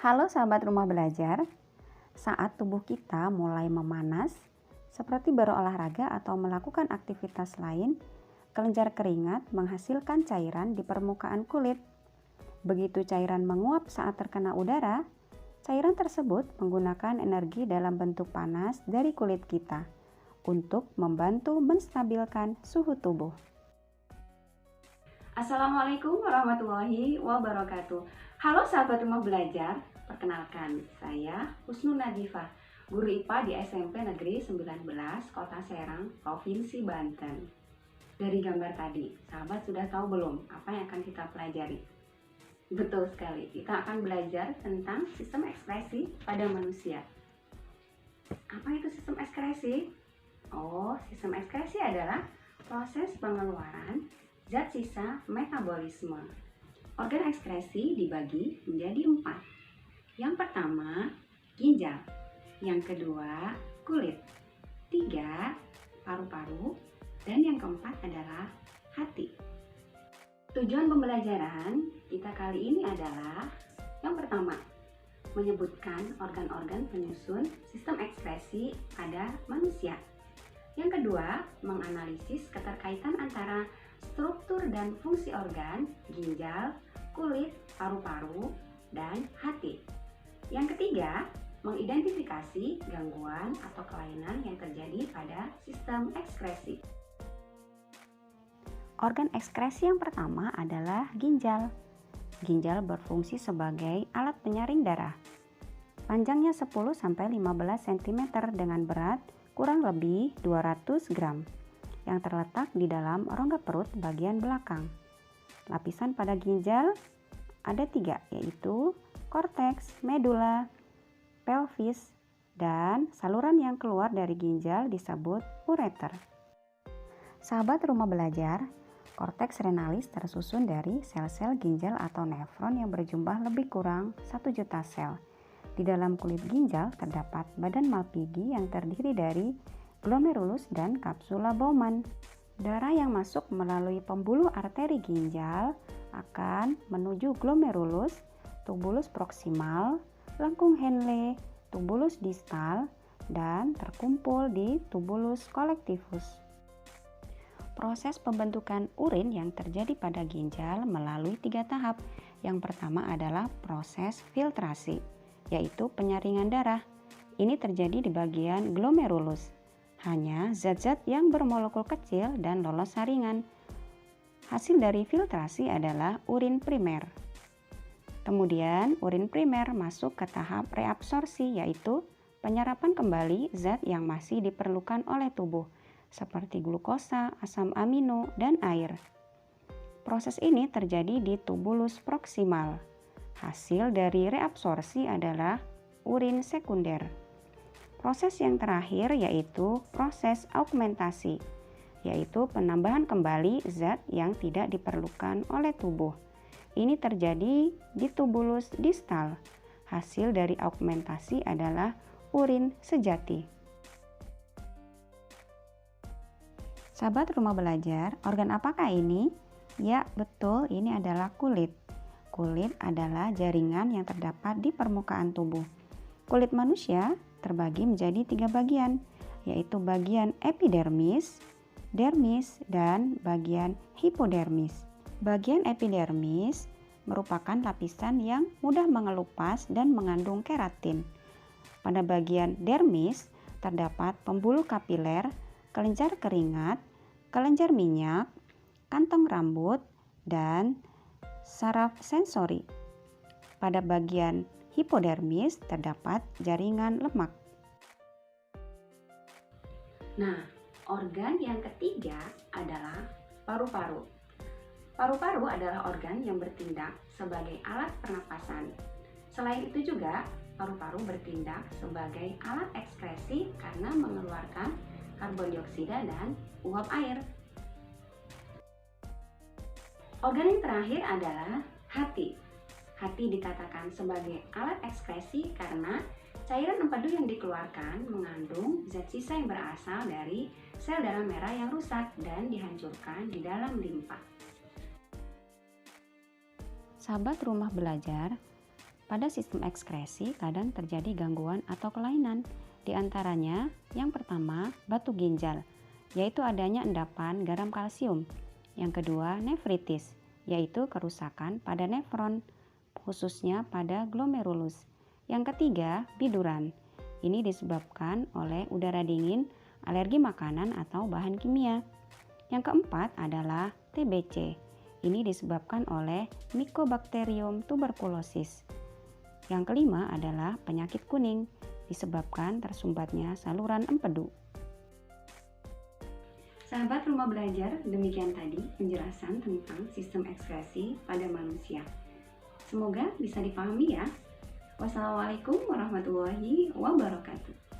Halo sahabat rumah belajar, saat tubuh kita mulai memanas, seperti berolahraga atau melakukan aktivitas lain, kelenjar keringat menghasilkan cairan di permukaan kulit. Begitu cairan menguap saat terkena udara, cairan tersebut menggunakan energi dalam bentuk panas dari kulit kita untuk membantu menstabilkan suhu tubuh. Assalamualaikum warahmatullahi wabarakatuh. Halo sahabat rumah belajar, perkenalkan saya Husnul Nadifah, guru IPA di SMP Negeri 19 Kota Serang, Provinsi Banten. Dari gambar tadi, sahabat sudah tahu belum apa yang akan kita pelajari? Betul sekali, kita akan belajar tentang sistem ekskresi pada manusia. Apa itu sistem ekskresi? Oh, sistem ekskresi adalah proses pengeluaran zat sisa metabolisme. Organ ekskresi dibagi menjadi 4. Yang pertama, ginjal. Yang kedua, kulit. 3, paru-paru. Dan yang keempat adalah hati. Tujuan pembelajaran kita kali ini adalah yang pertama, menyebutkan organ-organ penyusun sistem ekskresi pada manusia. Yang kedua, menganalisis keterkaitan antara struktur dan fungsi organ, ginjal, kulit, paru-paru, dan hati. Yang ketiga, mengidentifikasi gangguan atau kelainan yang terjadi pada sistem ekskresi. Organ ekskresi yang pertama adalah ginjal. Ginjal berfungsi sebagai alat penyaring darah. Panjangnya 10-15 cm dengan berat kurang lebih 200 gram. Yang terletak di dalam rongga perut bagian belakang. Lapisan pada ginjal ada 3, yaitu korteks, medula, pelvis, dan saluran yang keluar dari ginjal disebut ureter. Sahabat rumah belajar, korteks renalis tersusun dari sel-sel ginjal atau nefron yang berjumlah lebih kurang 1 juta sel. Di dalam kulit ginjal terdapat badan Malpighi yang terdiri dari glomerulus dan kapsula Bowman. Darah yang masuk melalui pembuluh arteri ginjal akan menuju glomerulus, tubulus proksimal, lengkung Henle, tubulus distal, dan terkumpul di tubulus kolektivus. Proses pembentukan urin yang terjadi pada ginjal melalui 3 tahap. Yang pertama adalah proses filtrasi, yaitu penyaringan darah. Ini terjadi di bagian glomerulus. Hanya zat-zat yang bermolekul kecil dan lolos saringan. Hasil dari filtrasi adalah urin primer. Kemudian urin primer masuk ke tahap reabsorpsi, yaitu penyerapan kembali zat yang masih diperlukan oleh tubuh, seperti glukosa, asam amino, dan air. Proses ini terjadi di tubulus proksimal. Hasil dari reabsorpsi adalah urin sekunder. Proses yang terakhir yaitu proses augmentasi, yaitu penambahan kembali zat yang tidak diperlukan oleh tubuh. Ini terjadi di tubulus distal. Hasil dari augmentasi adalah urin sejati. Sahabat rumah belajar, organ apakah ini? Ya, betul, ini adalah kulit. Kulit adalah jaringan yang terdapat di permukaan tubuh. Kulit manusia terbagi menjadi 3 bagian, yaitu bagian epidermis, dermis, dan bagian hipodermis. Bagian epidermis merupakan lapisan yang mudah mengelupas dan mengandung keratin. Pada bagian dermis terdapat pembuluh kapiler, kelenjar keringat, kelenjar minyak, kantong rambut, dan saraf sensori. Pada bagian hipodermis terdapat jaringan lemak. Nah, organ yang ketiga adalah paru-paru. Paru-paru adalah organ yang bertindak sebagai alat pernapasan. Selain itu juga, paru-paru bertindak sebagai alat ekskresi karena mengeluarkan karbon dioksida dan uap air. Organ yang terakhir adalah hati. Hati dikatakan sebagai alat ekskresi karena cairan empedu yang dikeluarkan mengandung zat sisa yang berasal dari sel darah merah yang rusak dan dihancurkan di dalam limpa. Sahabat rumah belajar, Pada sistem ekskresi kadang terjadi gangguan atau kelainan. Di antaranya, yang pertama, batu ginjal, yaitu adanya endapan garam kalsium. Yang kedua, nefritis, yaitu kerusakan pada nefron, khususnya pada glomerulus. Yang ketiga, biduran. Ini disebabkan oleh udara dingin, alergi makanan atau bahan kimia. Yang keempat adalah TBC. Ini disebabkan oleh Mycobacterium tuberculosis. Yang kelima adalah penyakit kuning, disebabkan tersumbatnya saluran empedu. Sahabat Rumah Belajar, demikian tadi penjelasan tentang sistem ekskresi pada manusia. Semoga bisa dipahami ya. Wassalamualaikum warahmatullahi wabarakatuh.